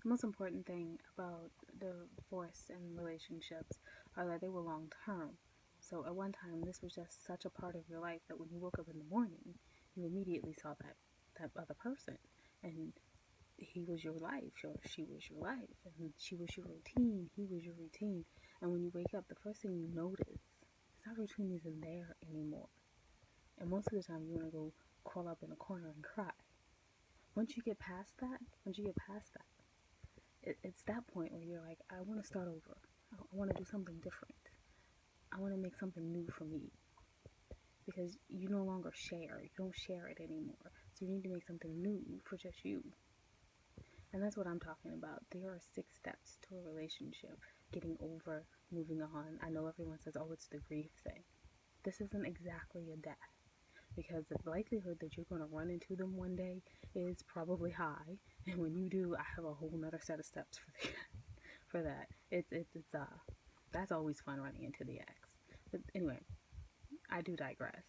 The most important thing about divorce and relationships are that they were long term. So at one time, this was just such a part of your life that when you woke up in the morning, you immediately saw that other person, and he was your life, or she was your life, and she was your routine, he was your routine. And when you wake up, the first thing you notice is that routine isn't there anymore. And most of the time, you want to go crawl up in a corner and cry. Once you get past that, it's that point where you're like, I want to start over. I want to do something different. I want to make something new for me, because you no longer share. You don't share it anymore. So you need to make something new for just you. And that's what I'm talking about. There are 6 steps to a relationship: getting over, moving on. I know everyone says, oh, it's the grief thing. This isn't exactly a death, because the likelihood that you're going to run into them one day is probably high. And when you do, I have a whole nother set of steps for that. It's that's always fun, running into the ex. But anyway, I do digress.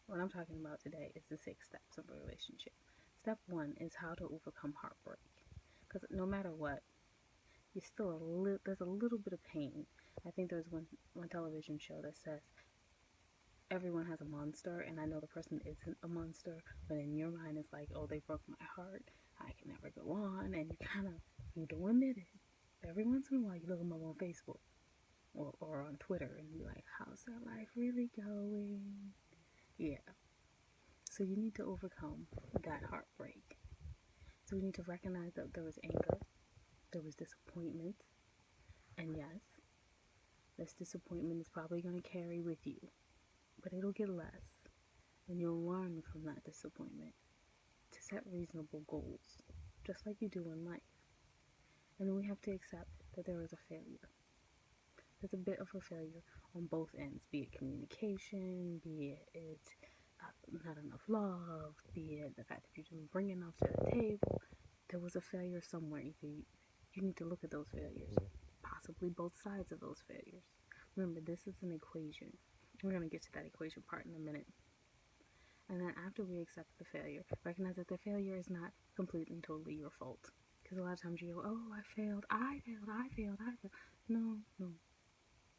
What I'm talking about today is the 6 steps of a relationship. Step 1 is how to overcome heartbreak. Because no matter what, you're still there's a little bit of pain. I think there's one television show that says everyone has a monster, and I know the person isn't a monster, but in your mind it's like, oh, they broke my heart, I can never go on. And you don't admit it. Every once in a while you look them up on Facebook or on Twitter and be like, how's their life really going? Yeah. So you need to overcome that heartbreak. So we need to recognize that there was anger, there was disappointment, and yes, this disappointment is probably going to carry with you, but it'll get less, and you'll learn from that disappointment to set reasonable goals, just like you do in life. And then we have to accept that there is a failure. There's a bit of a failure on both ends, be it communication, be it not enough love, be it the fact that you didn't bring enough to the table. There was a failure somewhere. You need to look at those failures, possibly both sides of those failures. Remember, this is an equation. We're going to get to that equation part in a minute. And then after we accept the failure, recognize that the failure is not completely and totally your fault. Because a lot of times you go, oh, I failed. No, no.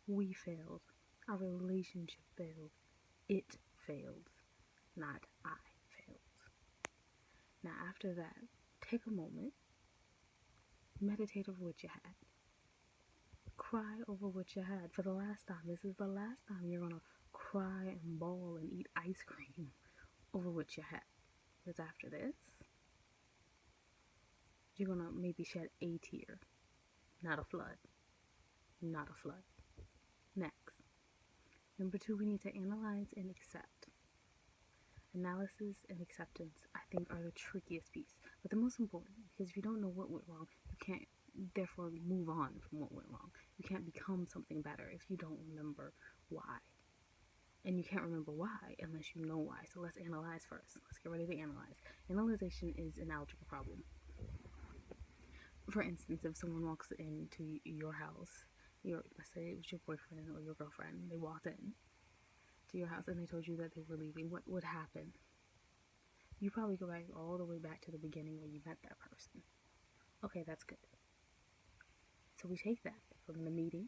We failed. Our relationship failed. It failed. Not I failed. Now after that, take a moment, meditate over what you had. Cry over what you had for the last time. This is the last time you're going to cry and bawl and eat ice cream over what you had. Because after this, you're going to maybe shed a tear, not a flood. Not a flood. Next. Number 2, we need to analyze and accept. Analysis and acceptance, I think, are the trickiest piece, but the most important, because if you don't know what went wrong, you can't therefore move on from what went wrong. You can't become something better if you don't remember why. And you can't remember why unless you know why. So let's analyze first. Let's get ready to analyze. Analyzation is an algebra problem. For instance, if someone walks into your house, let's say it was your boyfriend or your girlfriend, they walked in to your house and they told you that they were leaving, what would happen? You probably go back all the way back to the beginning where you met that person. Okay, that's good. So we take that from the meeting.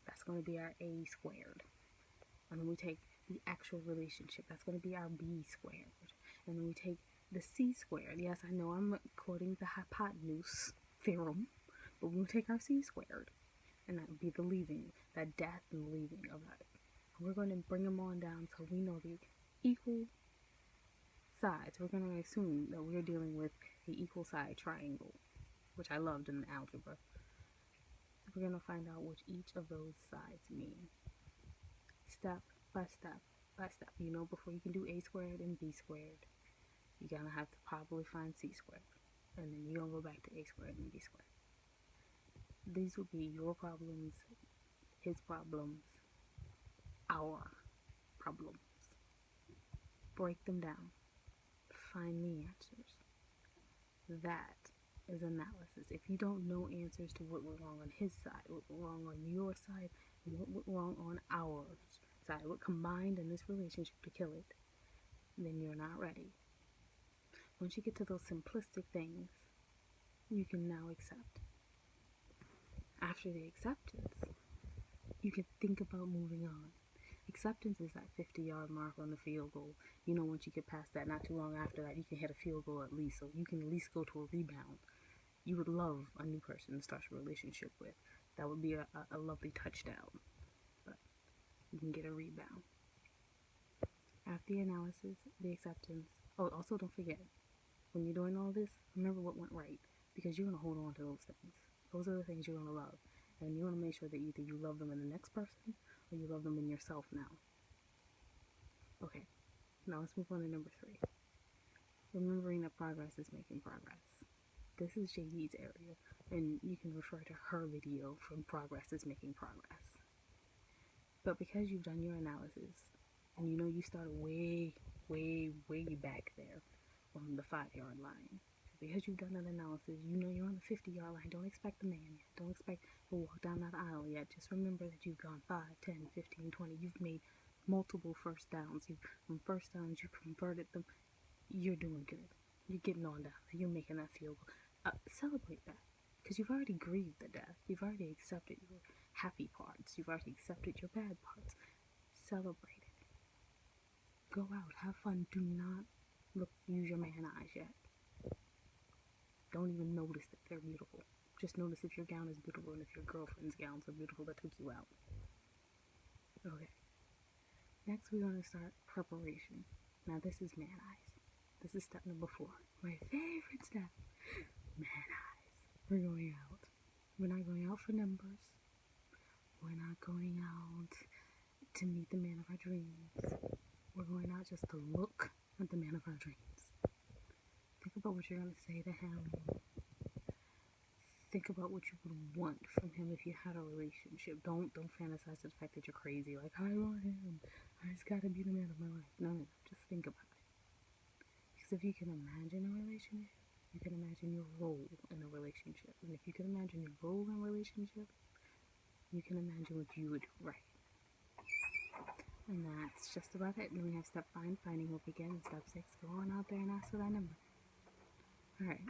That's going to be our A squared. And then we take the actual relationship. That's going to be our B squared. And then we take the C squared. Yes, I know I'm quoting the hypotenuse theorem, but we'll take our C squared. And that would be the leaving, that death and leaving of that. And we're going to bring them on down so we know the equal sides. We're going to assume that we're dealing with the equal side triangle, which I loved in algebra. So we're going to find out what each of those sides mean. Step by step by step. You know, before you can do A squared and B squared, you're going to have to probably find C squared. And then you're going to go back to A squared and B squared. These will be your problems, his problems, our problems. Break them down. Find the answers. That is analysis. If you don't know answers to what went wrong on his side, what went wrong on your side, and what went wrong on our side, what combined in this relationship to kill it, then you're not ready. Once you get to those simplistic things, you can now accept. After the acceptance, you can think about moving on. Acceptance is that 50-yard mark on the field goal. You know, once you get past that, not too long after that, you can hit a field goal at least, so you can at least go to a rebound. You would love a new person to start your relationship with. That would be a lovely touchdown. But you can get a rebound. After the analysis, the acceptance. Oh, also don't forget, when you're doing all this, remember what went right. Because you're going to hold on to those things. Those are the things you're going to love. And you want to make sure that either you love them in the next person or you love them in yourself now. Okay, now let's move on to number 3. Remembering that progress is making progress. This is JD's area, and you can refer to her video from Progress is Making Progress. But because you've done your analysis, and you know you started way, way, way back there on the 5-yard line, because you've done that analysis, you know you're on the 50-yard line. Don't expect the man yet. Don't expect to walk down that aisle yet. Just remember that you've gone 5, 10, 15, 20. You've made multiple first downs. From first downs, you converted them. You're doing good. You're getting on down. You're making that field goal. Celebrate that. Because you've already grieved the death. You've already accepted your happy parts. You've already accepted your bad parts. Celebrate it. Go out. Have fun. Do not use your man eyes yet. Don't even notice that they're beautiful. Just notice if your gown is beautiful and if your girlfriend's gowns are beautiful that took you out. Okay. Next, we're going to start preparation. Now, this is man eyes. This is step number 4. My favorite step. Man eyes. We're going out. We're not going out for numbers. We're not going out to meet the man of our dreams. We're going out just to look at the man of our dreams. Think about what you're going to say to him. Think about what you would want from him if you had a relationship. Don't fantasize the fact that you're crazy. Like, I want him. I just gotta be the man of my life. No. Just think about it. Because if you can imagine a relationship, you can imagine your role in a relationship. And if you can imagine your role in a relationship, you can imagine what you would do right. And that's just about it. And we have step 5, finding hope again. And step 6, go on out there and ask for that number. Alright.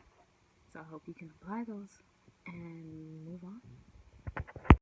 So I hope you can apply those and move on.